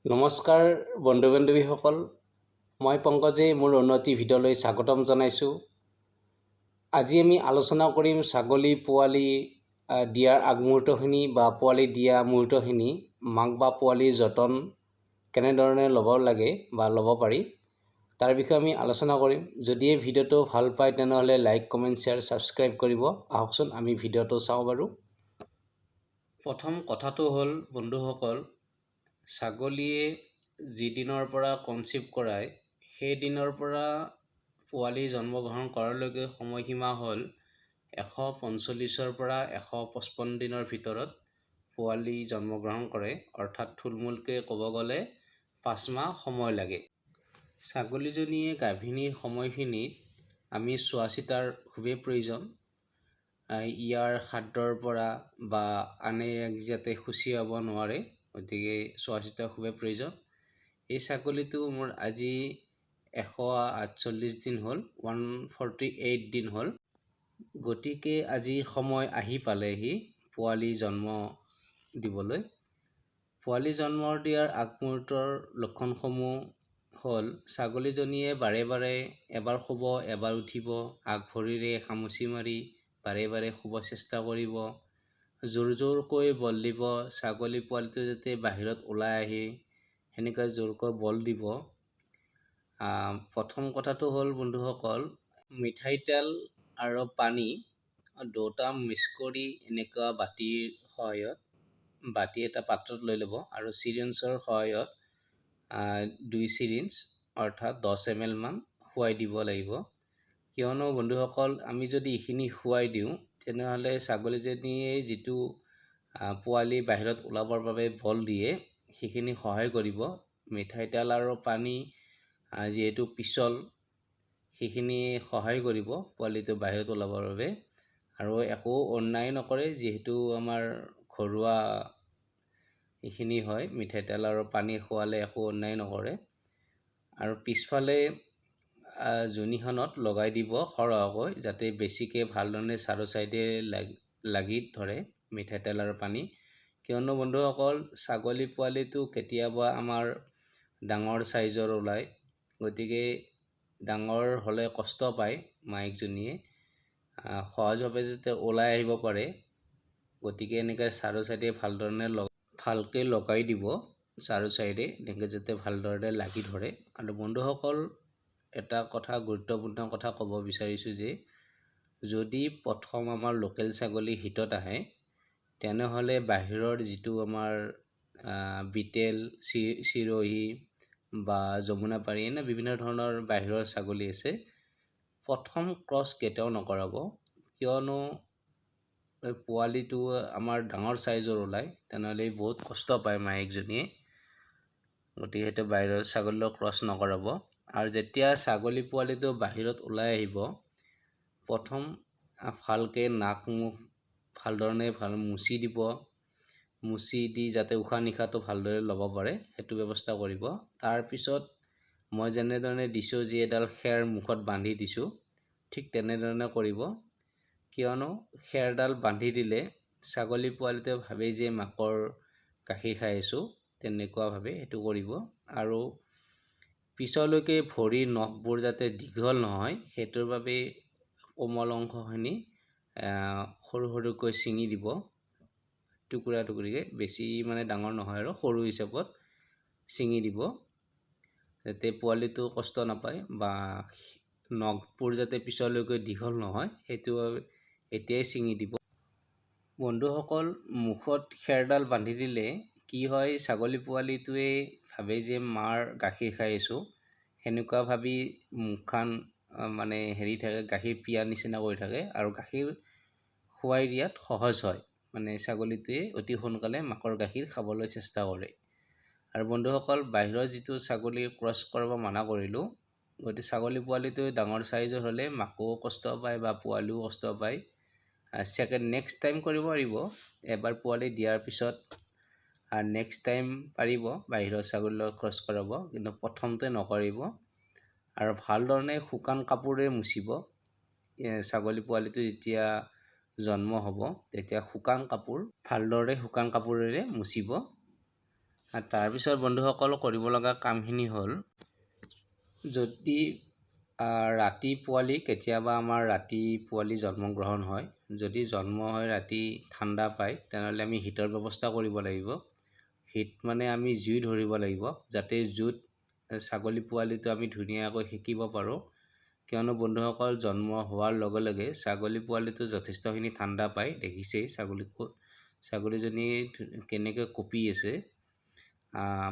নমস্কাৰ বন্ধু বান্ধৱীসকল, মই পংকজে মোৰ উন্নতি ভিডিঅ'লৈ স্বাগতম জনাইছোঁ। আজি আমি আলোচনা কৰিম ছাগলী পোৱালি দিয়াৰ আগমুহূৰ্তখিনি বা পোৱালি দিয়া মুহূৰ্তখিনি মাক বা পোৱালিৰ যতন কেনেধৰণে ল'ব লাগে বা ল'ব পাৰি তাৰ বিষয়ে আমি আলোচনা কৰিম। যদি এই ভিডিঅ'টো ভাল পায় তেনেহ'লে লাইক, কমেণ্ট, শ্বেয়াৰ, ছাবস্ক্ৰাইব কৰিব। আহকচোন আমি ভিডিঅ'টো চাওঁ বাৰু। প্ৰথম কথাটো হ'ল বন্ধুসকল, ছাগলীয়ে যিদিনৰ পৰা কনচিভ কৰায় সেই দিনৰ পৰা পোৱালি জন্মগ্ৰহণ কৰালৈকে সময়সীমা হ'ল 145 পৰা 155 দিনৰ ভিতৰত পোৱালি জন্মগ্ৰহণ কৰে, অৰ্থাৎ থুলমূলকৈ ক'ব গ'লে 5 মাহ সময় লাগে। ছাগলীজনীয়ে গাভিনীৰ সময়খিনিত আমি চোৱা চিতাৰ খুবেই প্ৰয়োজন। ইয়াৰ খাদ্যৰ পৰা বা আনে যাতে শুচিয়াব নোৱাৰে, গতিকে চোৱা চিতা খুবেই প্ৰয়োজন। এই ছাগলীটো মোৰ আজি 148 দিন হ'ল, 148 দিন হ'ল। গতিকে আজি সময় আহি পালেহি পোৱালি জন্ম দিবলৈ। পোৱালি জন্ম দিয়াৰ আগমুহূৰ্তৰ লক্ষণসমূহ হ'ল ছাগলীজনীয়ে বাৰে বাৰে এবাৰ শুব, এবাৰ উঠিব, আগ ভৰিৰে খামুচি মাৰি বাৰে বাৰে শুব চেষ্টা কৰিব, জোৰ জোৰকৈ বল দিব। ছাগলী পোৱালিটো যাতে বাহিৰত ওলাই আহি সেনেকৈ জোৰকৈ বল দিব। প্ৰথম কথাটো হ'ল বন্ধুসকল, মিঠাই তেল আৰু পানী দুটা মিক্স কৰি এনেকুৱা বাতিৰ সহায়ত বাতি এটা পাত্ৰত লৈ ল'ব আৰু চিৰিঞ্জৰ সহায়ত 2 চিৰিঞ্জ অৰ্থাৎ 10 ml মান খুৱাই দিব লাগিব। কিয়নো বন্ধুসকল, আমি যদি এইখিনি খুৱাই দিওঁ তেনেহ'লে ছাগলীজনীয়ে যিটো পোৱালি বাহিৰত ওলাবৰ বাবে বল দিয়ে সেইখিনি সহায় কৰিব। মিঠাই তেল আৰু পানী যিহেতু পিছল, সেইখিনি সহায় কৰিব পোৱালিটো বাহিৰত ওলাবৰ বাবে, আৰু একো অন্যায় নকৰে যিহেতু আমাৰ ঘৰুৱা এইখিনি হয়। মিঠাই তেল আৰু পানী খোৱালে একো অন্যায় নকৰে। আৰু পিছফালে জুনিখনত লগাই দিব সৰহকৈ, যাতে বেছিকৈ ভালধৰণে চাৰো চাইডে লাগি ধৰে মিঠাই তেল আৰু পানী। কিয়নো বন্ধুসকল, ছাগলী পোৱালিটো কেতিয়াবা আমাৰ ডাঙৰ চাইজৰ ওলায়, গতিকে ডাঙৰ হ'লে কষ্ট পায় মাইকজনীয়ে, সহজভাৱে যাতে ওলাই আহিব পাৰে, গতিকে এনেকৈ চাৰো চাইডে ভালকৈ লগাই দিব। চাৰো চাইডে এনেকৈ যাতে ভালদৰে লাগি ধৰে। আৰু বন্ধুসকল, এটা কথা গুৰুত্বপূৰ্ণ কথা ক'ব বিচাৰিছোঁ যে যদি প্ৰথম আমাৰ লোকেল ছাগলী হিটত আহে তেনেহ'লে বাহিৰৰ যিটো আমাৰ বিটেল, চিৰহি বা যমুনাপাৰী এনে বিভিন্ন ধৰণৰ বাহিৰৰ ছাগলী আছে, প্ৰথম ক্ৰছ কেতিয়াও নকৰাব। কিয়নো পোৱালিটো আমাৰ ডাঙৰ চাইজৰ ওলায়, তেনেহ'লে বহুত কষ্ট পায় মাইকজনীয়ে, গতিকে সেইটো বাহিৰৰ ছাগলীৰ ক্ৰছ নকৰাব। আৰু যেতিয়া ছাগলী পোৱালিটো বাহিৰত ওলাই আহিব, প্ৰথম ভালকৈ নাক মুখ ভালধৰণে মুচি দিব। মুচি দি যাতে উশাহ নিশাহটো ভালদৰে ল'ব পাৰে সেইটো ব্যৱস্থা কৰিব। তাৰপিছত মই যেনেধৰণে দিছোঁ, যি এডাল খেৰ মুখত বান্ধি দিছোঁ, ঠিক তেনেধৰণে কৰিব। কিয়নো খেৰডাল বান্ধি দিলে ছাগলী পোৱালিটোৱে ভাবে যে মাকৰ গাখীৰ খাই আছোঁ, তেনেকুৱাভাৱে সেইটো কৰিব। আৰু পিছলৈকে ভৰিৰ নখবোৰ যাতে দীঘল নহয় সেইটোৰ বাবে কোমল অংশখিনি সৰু সৰুকৈ ছিঙি দিব, টুকুৰা টুকুৰিকৈ, বেছি মানে ডাঙৰ নহয় আৰু সৰু হিচাপত ছিঙি দিব, যাতে পোৱালিটো কষ্ট নাপায় বা নখবোৰ যাতে পিছলৈকে দীঘল নহয় সেইটো এতিয়াই ছিঙি দিব। বন্ধুসকল, মুখত খেৰডাল বান্ধি দিলে কি হয়, ছাগলী পোৱালিটোৱে ভাবে যে মাৰ গাখীৰ খাই আছোঁ, সেনেকুৱা ভাবি মুখখন মানে থাকে, গাখীৰ পিয়াৰ নিচিনা কৰি থাকে, আৰু গাখীৰ খুৱাই দিয়াত সহজ হয়। মানে ছাগলীটোৱে অতি সোনকালে মাকৰ গাখীৰ খাবলৈ চেষ্টা কৰে। আৰু বন্ধুসকল, বাহিৰৰ যিটো ছাগলী ক্ৰছ কৰিব মানা কৰিলোঁ, গতিকে ছাগলী পোৱালিটো ডাঙৰ চাইজৰ হ'লে মাকো কষ্ট পায় বা পোৱালিও কষ্ট পায়। নেক্সট টাইম কৰিব পাৰিব, এবাৰ পোৱালি দিয়াৰ পিছত নেক্সট টাইম পাৰিব বাহিৰৰ ছাগলীৰ লগত ক্ৰছ কৰাব, কিন্তু প্ৰথমতে নকৰিব। আৰু ভালধৰণে শুকান কাপোৰে মুচিব। ছাগলী পোৱালিটো যেতিয়া জন্ম হ'ব তেতিয়া ভালদৰে শুকান কাপোৰেৰে মুচিব। আৰু তাৰপিছত বন্ধুসকল কৰিব লগা কামখিনি হ'ল, যদি ৰাতি পোৱালি, কেতিয়াবা আমাৰ ৰাতি পোৱালি জন্মগ্ৰহণ হয়, যদি জন্ম হয় ৰাতি ঠাণ্ডা পায়, তেনেহ'লে আমি হিটৰ ব্যৱস্থা কৰিব লাগিব। হিট মানে আমি জুই ধৰিব লাগিব, যাতে জুইত ছাগলী পোৱালিটো আমি ধুনীয়াকৈ সেকিব পাৰোঁ। কিয়নো বন্ধুসকল, জন্ম হোৱাৰ লগে লগে ছাগলী পোৱালিটো যথেষ্টখিনি ঠাণ্ডা পায়। দেখিছেই ছাগলীজনী কেনেকৈ কঁপি আছে।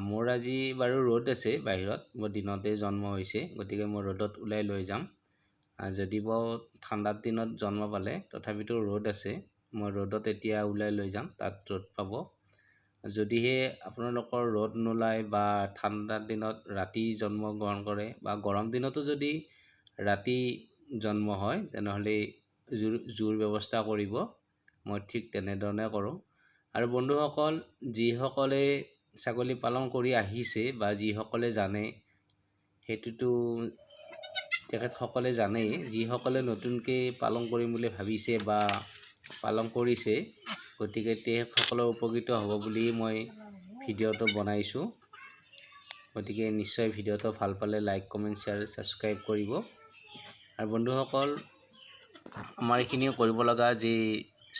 মোৰ আজি বাৰু ৰ'দ আছে বাহিৰত, মোৰ দিনতে জন্ম হৈছে, গতিকে মই ৰ'দত ওলাই লৈ যাম। যদি বাৰু ঠাণ্ডাৰ দিনত জন্ম পালে, তথাপিতো ৰ'দ আছে, মই ৰ'দত এতিয়া ওলাই লৈ যাম, তাত ৰ'দ পাব। যদিহে আপোনালোকৰ ৰ'দ নোলায় বা ঠাণ্ডাৰ দিনত ৰাতি জন্মগ্ৰহণ কৰে বা গৰম দিনতো যদি ৰাতি জন্ম হয়, তেনেহ'লে জুইৰ ব্যৱস্থা কৰিব। মই ঠিক তেনেধৰণে কৰোঁ। আৰু বন্ধুসকল, যিসকলে ছাগলী পালন কৰি আহিছে বা যিসকলে জানে, সেইটোতো তেখেতসকলে জানেই। যিসকলে নতুনকৈ পালন কৰিম বুলি ভাবিছে বা পালন কৰিছে, গতিকে তেখেতসকলৰ উপকৃত হ'ব বুলি মই ভিডিঅ'টো বনাইছোঁ। গতিকে নিশ্চয় ভিডিঅ'টো ভাল পালে লাইক, কমেণ্ট, শ্বেয়াৰ, ছাবস্ক্ৰাইব কৰিব। আৰু বন্ধুসকল, আমাৰ এইখিনিও কৰিব লগা, যি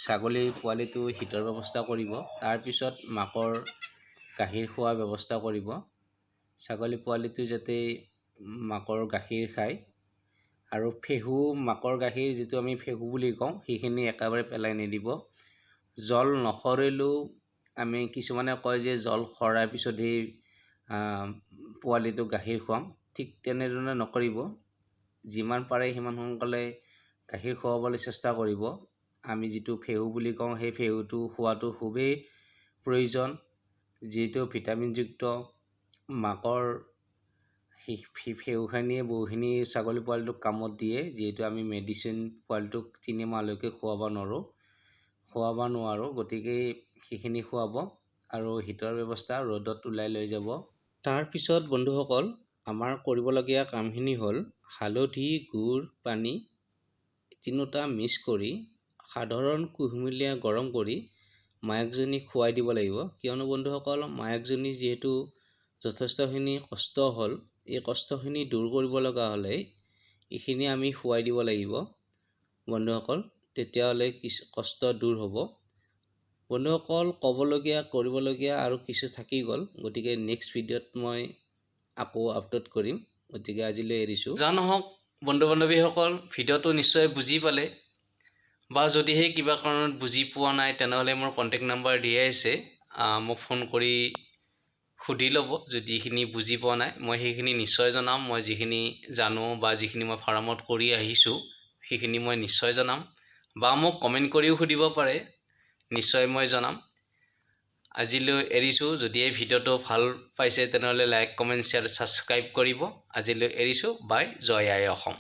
ছাগলী পোৱালিটো হিটৰ ব্যৱস্থা কৰিব, তাৰপিছত মাকৰ গাখীৰ খোৱাৰ ব্যৱস্থা কৰিব। ছাগলী পোৱালিটো যাতে মাকৰ গাখীৰ খায়, আৰু ফেহু, মাকৰ গাখীৰ যিটো আমি ফেহু বুলি কওঁ, সেইখিনি একেবাৰে পেলাই নিদিব। জল নসৰিলেও, আমি কিছুমানে কয় যে জল সৰাৰ পিছতহে পোৱালিটোক গাখীৰ খুৱাম, ঠিক তেনেধৰণে নকৰিব। যিমান পাৰে সিমান সোনকালে গাখীৰ খুৱাবলৈ চেষ্টা কৰিব। আমি যিটো ফেহু বুলি কওঁ, সেই ফেহুটো খোৱাটো খুবেই প্ৰয়োজন, যিটো ভিটামিনযুক্ত। মাকৰ ফেহুখিনিয়ে বহুখিনি ছাগলী পোৱালিটোক কামত দিয়ে, যিহেতু আমি মেডিচিন পোৱালিটোক 3 মাহলৈকে খুৱাব নোৱাৰোঁ। গতিকে সেইখিনি খুৱাব আৰু হিটৰ ব্যৱস্থা, ৰ'দত ওলাই লৈ যাব। তাৰপিছত বন্ধুসকল, আমাৰ কৰিবলগীয়া কামখিনি হ'ল, হালধি, গুড়, পানী তিনিওটা মিক্স কৰি সাধাৰণ কুহুমীয়া গৰম কৰি মায়াকজনীক খুৱাই দিব লাগিব। কিয়নো বন্ধুসকল, মায়াকজনী যিহেতু যথেষ্টখিনি কষ্ট হ'ল, এই কষ্টখিনি দূৰ কৰিব লগা হ'লে এইখিনি আমি খুৱাই দিব লাগিব বন্ধুসকল, তেতিয়াহ'লে কিছু কষ্ট দূৰ হ'ব। বন্ধুসকল, ক'বলগীয়া, কৰিবলগীয়া আৰু কিছু থাকি গ'ল, গতিকে নেক্সট ভিডিঅ'ত মই আকৌ আপলোড কৰিম। গতিকে আজিলৈ এৰিছোঁ। যা নহওক বন্ধু বান্ধৱীসকল, ভিডিঅ'টো নিশ্চয় বুজি পালে, বা যদিহে কিবা কাৰণত বুজি পোৱা নাই, তেনেহ'লে মোৰ কণ্টেক্ট নাম্বাৰ দিয়াই আছে, মোক ফোন কৰি সুধি ল'ব। যদিখিনি বুজি পোৱা নাই, মই সেইখিনি নিশ্চয় জনাম। মই যিখিনি জানো বা যিখিনি মই ফাৰ্মত কৰি আহিছোঁ, সেইখিনি মই নিশ্চয় জনাম। বা মোক কমেণ্ট কৰিও সুধিব পাৰে, নিশ্চয় মই জনাম। আজিলৈ এৰিছোঁ। যদি এই ভিডিঅ'টো ভাল পাইছে, তেনেহ'লে লাইক, কমেণ্ট, শ্বেয়াৰ, ছাবস্ক্ৰাইব কৰিব। আজিলৈ এৰিছোঁ। বাই। জয় আই অসম।